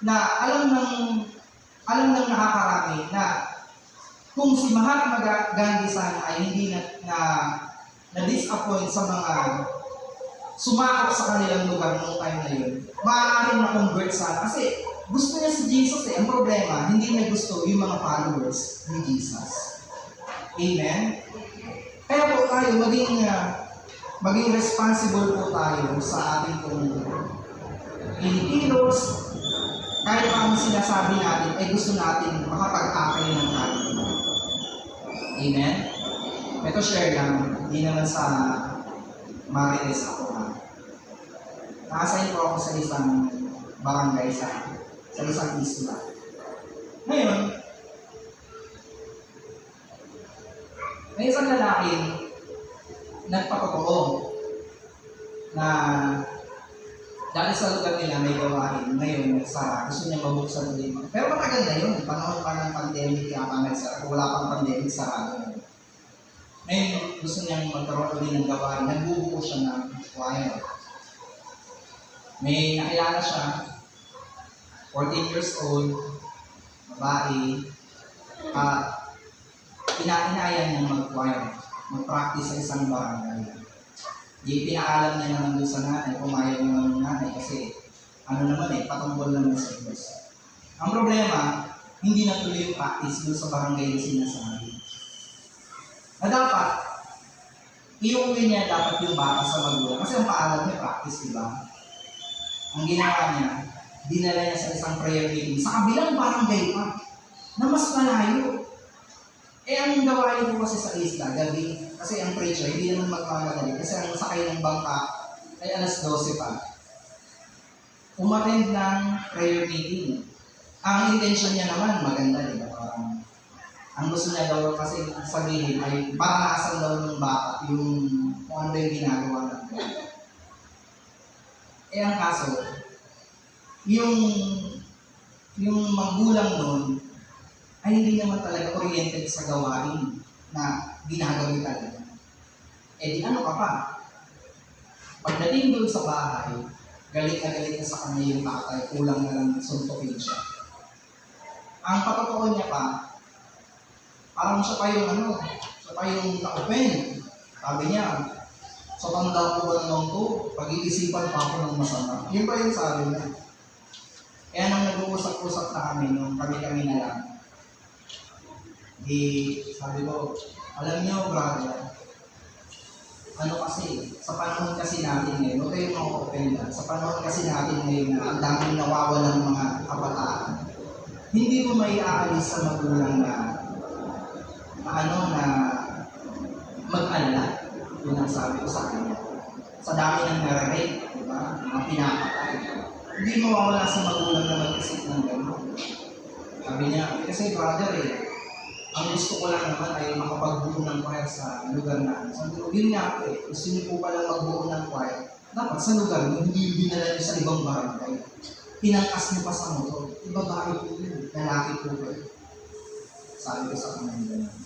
na alam ng nakakarami na kung si Mahatma Gandhi sana ay hindi na-disappoint sa mga sumakot sa kanilang lugar noong time na yun, maaaring na-convert sana. Kasi gusto niya si Jesus eh. Ang problema, hindi niya gusto yung mga followers ni Jesus. Amen? Kaya po tayo, maging responsible po tayo sa ating pong Pilipinos. Kahit pa ang sinasabi natin, ay gusto natin makapag-akay ng tayo. Amen? Ito share lang, hindi naman sa marites ako ha. Nakasign po ako sa isang barangay sa isang isla. Ngayon, may isang lalaking nagpapatotoo na dahil sa lugar nila may gawain, ngayon nagsara, gusto niya mabuksan ulit. Pero matagal na yun, panahon pa ng pandemic, kaya pa nagsara, wala pang pandemic, sarado. Ngayon, gusto niyang magkaroon ulit ng gawain, nagbubuo siya ng choir. May nakilala siya, 14 years old, babae, at inainayan niya mag-choir, mag-practice sa isang barangay. Di pinaalam niya naman doon sa nanay, pumayag naman ng nanay kasi patungkol naman sa Diyos. Ang problema, hindi natuloy yung practice doon sa barangay na sinasabi. Na dapat, iuwi niya dapat yung bata sa magulang kasi ang paalam niya practice, di ba? Ang ginawa niya, dinala niya sa isang prayer meeting sa kabilang barangay pa, na mas malayo. Ang gawain ko kasi sa isla, gabi, kasi ang preacher, hindi naman magmamadali, kasi ang sakay ng bangka ay alas 12 pa. Umattend ng prayer meeting. Ang intention niya naman, maganda, di ba? Ang gusto niya daw kasi sabihin ay paranasan daw ng bata yung kung ano yung ginagawa natin. Ang kaso, yung magulang nun, ay hindi naman talaga oriented sa gawain na ginagawin talaga. Di ano ka pa? Pagdating doon sa bahay, galit na sa kanya yung tatay, kulang na lang suntukin siya. Ang patotoo niya pa, parang siya pa yung na-open. Sabi niya, sa tanda ko ba naman to, pag-iisipan pa ako ng masama. Yun pa yung sabi niya. Kaya nang nag-uusap-usap na kami, nung kami na lang, sabi ko, alam niyo, brother, kasi, sa panahon kasi natin ngayon, huwag kayong mga-open lang, sa panahon kasi natin ngayon na ang daming nawawalang mga kabataan, hindi mo may aalis sa magulang na mag-alala. Yun ang sabi ko sa kanya. Sa dami ng nare-rape, di ba? Mga pinapatay. Hindi mawawala sa magulang na mag-isip ng gano'n. Sabi niya, kasi brother ang gusto ko lang naman ay makapagbuo ng choir sa lugar na. Sabi ko, yun nga gusto niyo po pala magbuo ng choir. Dapat sa lugar niyo, hindi dinala niyo sa ibang barangay. Pinangkas niyo pa sa motor. Babae po yun, lalaki po yun. Sabi ko sa kanya gano'n.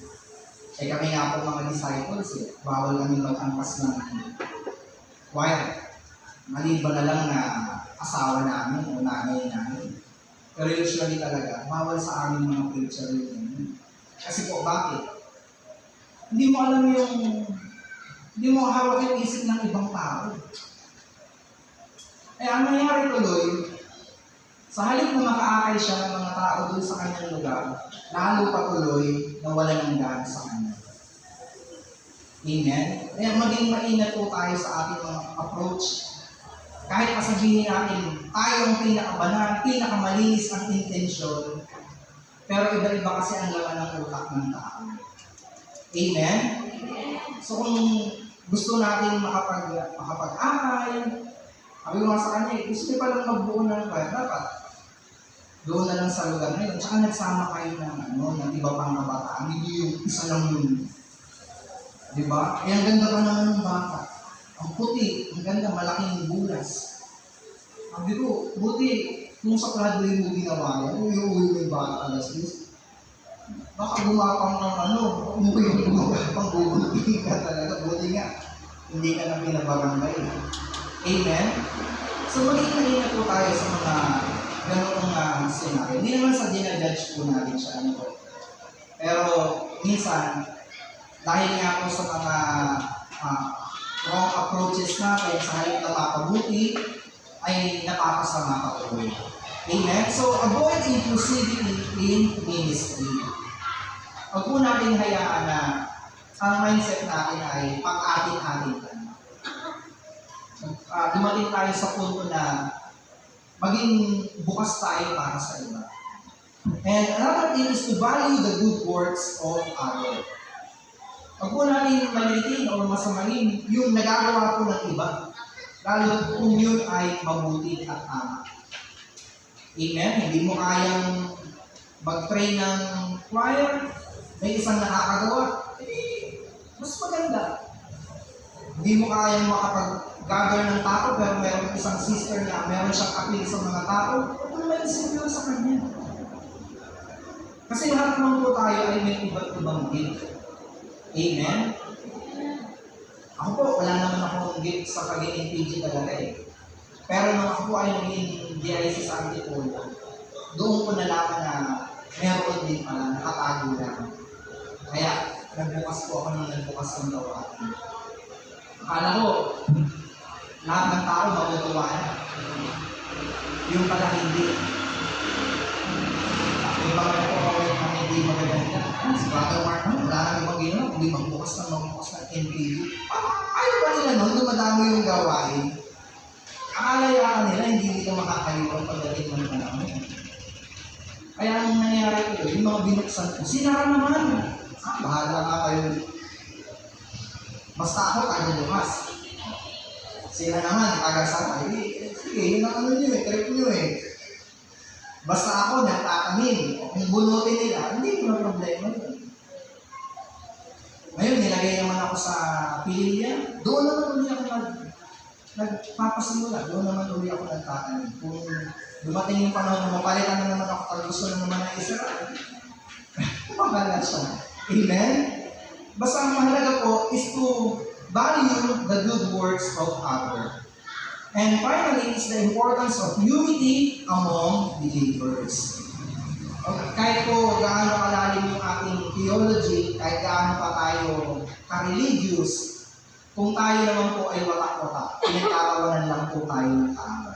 Kami nga po mga disciples, bawal kami mag-angkas ng choir. Maliban na lang na asawa namin o nanay namin. Pero usually talaga, bawal sa aming mga preacher yun. Kasi po, bakit? Hindi mo hawak yung isip ng ibang tao. Ang nangyari tuloy, sa halip na makaakay siya ng mga tao doon sa kanyang lugar, lalo patuloy na wala ng daan sa kanya. Amen? Kaya maging maingat po tayo sa ating mga approach. Kahit pasabihin natin, tayo ang pinakabanal, pinakamalinis ang intensyon, pero iba-iba kasi ang laman ng utak ng tao. Amen? So kung gusto natin makapag-akay, sabi ko nga sa kanya, gusto niyo palang magbuo ng choir, dapat doon na lang sa lugar na yun. Tsaka nagsama kayo ng iba pang kabataan, hindi yung isa lang yung Di ba? Eh, ang ganda pa naman ng baka. Ang puti, ang ganda, malaking bulas. Sabi ko, buti, kung sa Broadway mo ginawa yan, uwi-uwi mo yung baka alas 10. Baka gumapang ng umuwi yung gumapang bubulping ka talaga. Buti nga, hindi ka na pinabarangay. Amen? So, maging po tayo sa mga ganong scenario. Hindi naman sa dinajudge po natin siya. Pero, minsan, dahil nga po sa mga wrong approaches natin sa halip na mapabuti, ay napapasama pa po. Amen? So, avoid impulsivity in ministry. Huwag po natin hayaan na ang mindset natin ay pang-atin-atin lang. Dumating tayo sa punto na maging bukas tayo para sa iba. And another thing is to value the good works of others. Huwag po natin malitin o masamahin yung nagagawa po ng iba, lalo kung yun ay mabuti at tama. Amen? Hindi mo kayang mag-pray ng choir, may isang nakakagawa, mas maganda. Hindi mo kayang makapag-gather ng tao, pero meron isang sister na meron siyang appeal sa mga tao, huwag mo naman isipin sa kanya. Kasi lahat naman po tayo ay may iba't ibang gift. Amen? Ako po, wala naman akong gift sa pagiging PG talaga eh. Pero nung ako po ay naging DIC sa Antipolo, doon ko nalaman na meron din pala, nakatago lang. Kaya, nagbukas po ako ng nagbukas ng gawain. Akala ko, lahat ng tao matutuwa na. Yung pala hindi. Yung mga nagpapawin na hindi magaganda. Si Brother Mark, wala nang ibang ginawa, hindi magbukas ng NPU. Ayaw ba nila nun, dumadami yung gawain? Akala nila, hindi nila makakayuan pagdating ng panahon. Kaya ang nangyari ko, yung mga binuksan ko, sinara naman. Bahala nga kayo. Basta ako, taga-bukas. Sila naman, taga-saka. Sige, yun ang nyo trip nyo eh. Basta ako, nagtatanim. Kung bunutin nila, hindi ko na problema yun. Ngayon, nilagay naman ako sa pililya. Doon naman uli ako nagpapasimula. Doon naman uli ako nagtatanim. Kung dumating yung panahon na mapalitan na naman ako, pag gusto na naman ng Israel, kumagala siya. Amen? Basta ang mahalaga po is to value the good works of others. And finally, is the importance of unity among believers. Okay, kahit po gaano kalalim yung ating theology, kahit gaano pa tayo ka-religious, kung tayo naman po ay watak-watak, pinagkakawalan lang po tayo ng tama.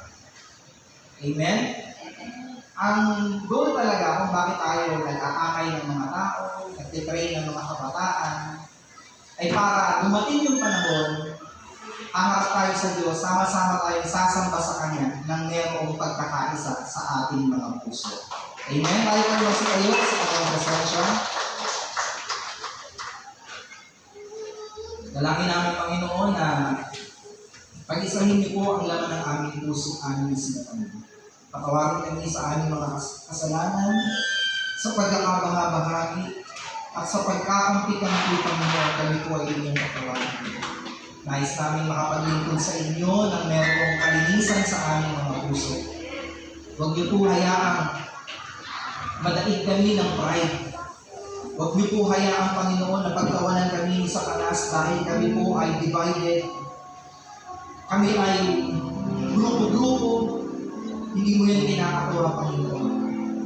Amen? Ang goal talaga kung bakit tayo nag-aakay ng mga tao, nag-train ng mga kabataan, ay para dumating yung panahon, angat tayo sa Diyos, sama-sama tayo sasamba sa Kanya ng merong pagkakaisa sa ating mga puso. Amen? Tayo po naman sa kayo sa kanyang presensya. Dalangin namin, Panginoon, na pag-isahin niyo po ang laman ng aming puso, aming isipan. Patawarin kami sa aming mga kasalanan, sa pagkakabahagi at sa pagkakampi-kampitan mo, kami po ay inyong patawarin. Nais namin makapaglingkod sa inyo ng merong kalinisan sa aming mga puso. Huwag niyo po hayaang madaig kami ng pride. Huwag niyo po hayaang, Panginoon, na pagkawalan kami sa kanas dahil kami po ay divided. Kami ay grupo-grupo. Hindi mo yan kinakatuwa, Panginoon.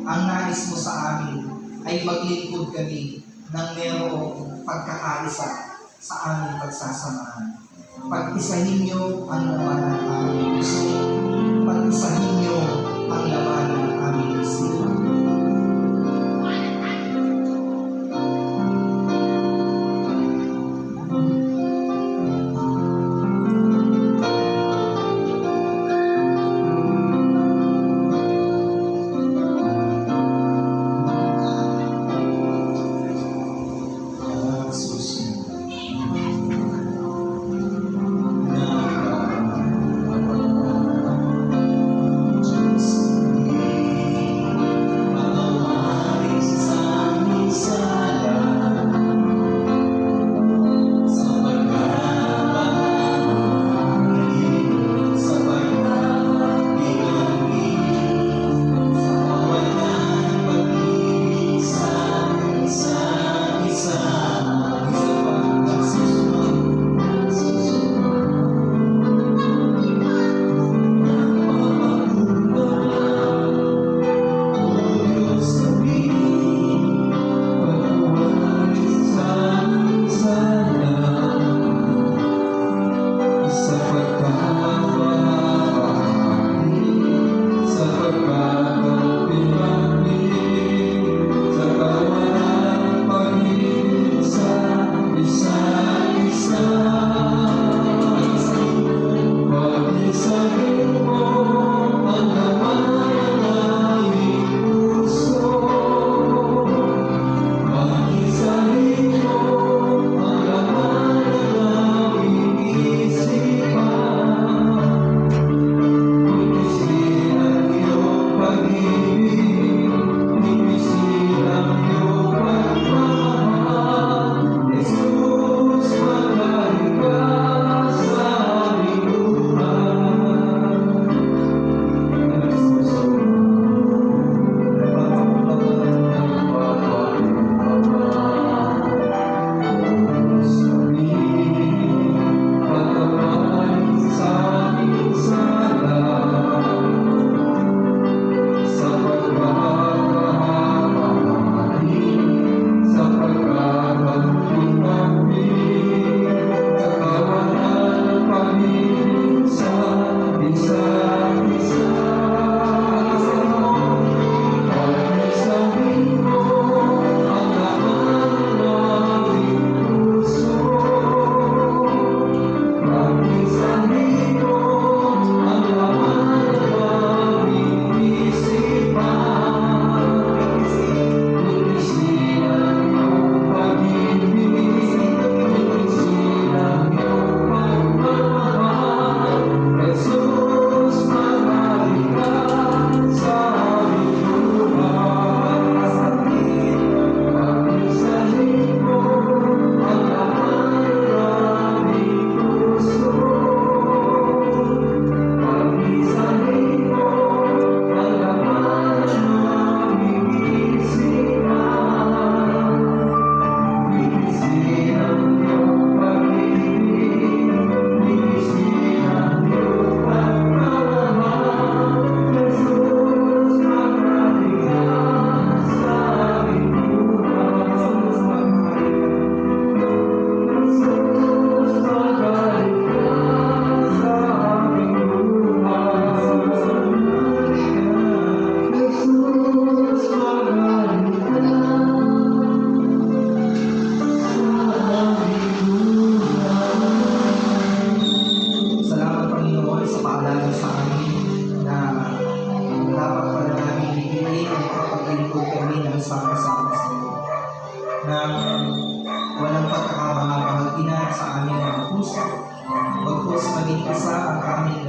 Ang nais mo sa amin ay maglingkod kami ng merong pagkakaisa sa aming pagsasamahan. Pag-isahin niyo ang laman ng aming puso. Pag-isahin niyo ang laman ng aming isipan.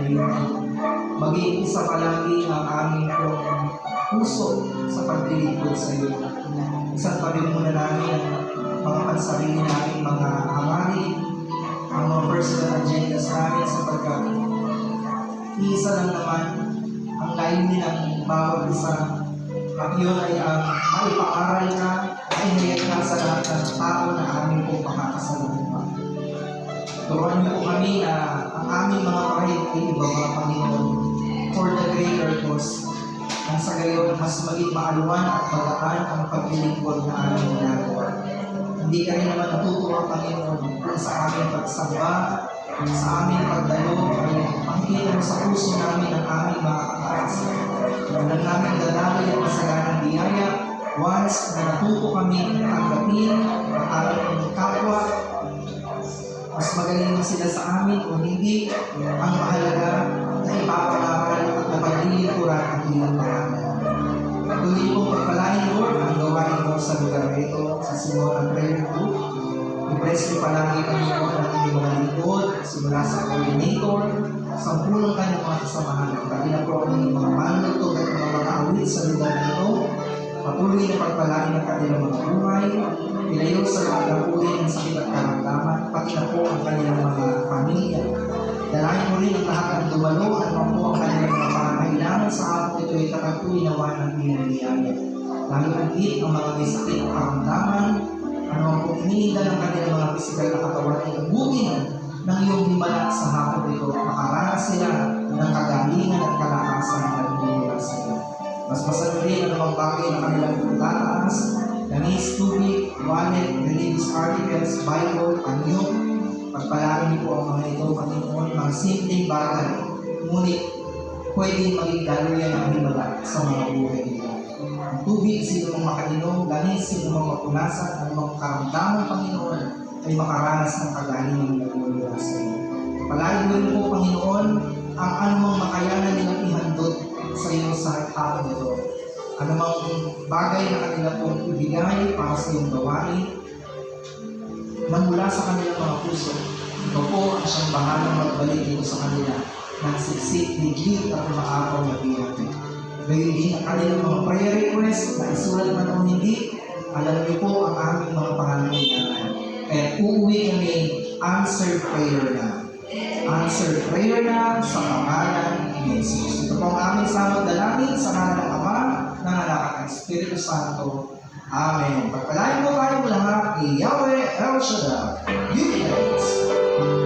ngayon. Maging isa palagi ang aming pong puso sa paglilingkod sa iyo. Isang tabi muna namin ang mga pansarili namin, mga hangarin, ang mga personal agendas namin sapagkat isa lang naman ang layunin ng bawat isa at yun ay ang maipangaral na inayat na sa lahat ng tao na aming pong makakasalubong. Turuan niyo po kami na ang aming mga kahit ay ibaba, Panginoon, for the greater cause. Nang sa gayon, mas maging maaluan at bagaan ang paglilingkod na aming ginagawa. Hindi ka rin naman natutuwa, Panginoon, kung sa aming pagsamba, sa aming pagdalo, ay makikita mo sa puso namin ang aming mga kakaasa. Walang namin dadamay at masaganang biyaya once na natuto kami tanggapin ang aming kapwa. Mas magaling sila sa amin o hindi, ang mahalaga na ipapangaral at napaglilingkuran ang ilang pangalan. Patuloy pong pagpalain, Lord, ang gawain mo sa lugar na ito, sa Simona Prayer Group. I-bless niyo palagi kami po ng inyong mga lingkod, simula sa coordinator, sa punong kanyang mga kasamahan. Pati na po ang inyong mga manunod at mga awit sa lugar na ito. Patuloy na pagpalain ang kanilang mga buhay, ilayo sa mga gapuin ng sakit at karamdaman, pati na po ang kanilang mga pamilya. Dalahin mo rin ang lahat ng dumalo at po ang kanilang mga pangangailangan sa hapon ito ay kakatuloy nawa ng iyong biyaya. Lalo higit ang mga may sakit at karamdaman, ano ang kung iniinda ng kanilang mga pisikal na katawan ay abutin ng iyong himala sa hapon ito, makaranas sila ng kagalingan at kalakasan na nagmumula sa iyo. Mas masaluhin ang mga bagay na kanilang tataas, langis, tubig, wallet, religious articles, Bible, anyo. Pagpalain niyo po ang mga ito, Panginoon, mga simpleng bagay, ngunit pwedeng maging daluyan ang himala sa mga buhay nila. Ang tubig, sino mong makainom, langis, sino mong mapunasan, ang mga karamdaman, Panginoon, ay makaranas ng kagalingan na nagmumula sa iyo. Pagpalain mo rin po, Panginoon, ang anumang makayanan nilang ihandot sa iyo sa hapon ito. Anumang bagay na kanila pong ibigay para sa iyong gawain, magmula sa kanilang mga puso, ito po ang siyang bahalang magbalik dito sa kanila ng siksik, higit at maakaw na bilang. Gayon din ang kanilang mga prayer request na isulat man o hindi, alam niyo po ang aming mga pangangailangan. Kaya uuwi kami answered prayer na. Answered prayer na sa pangalan ni Jesus. Ito po ang aming samot dalangin sa ngalan ng Ama, ng Anak at ng Espiritu Santo. Amen. Pagpalain po tayong lahat ni Yahweh El Shaddai. You guys.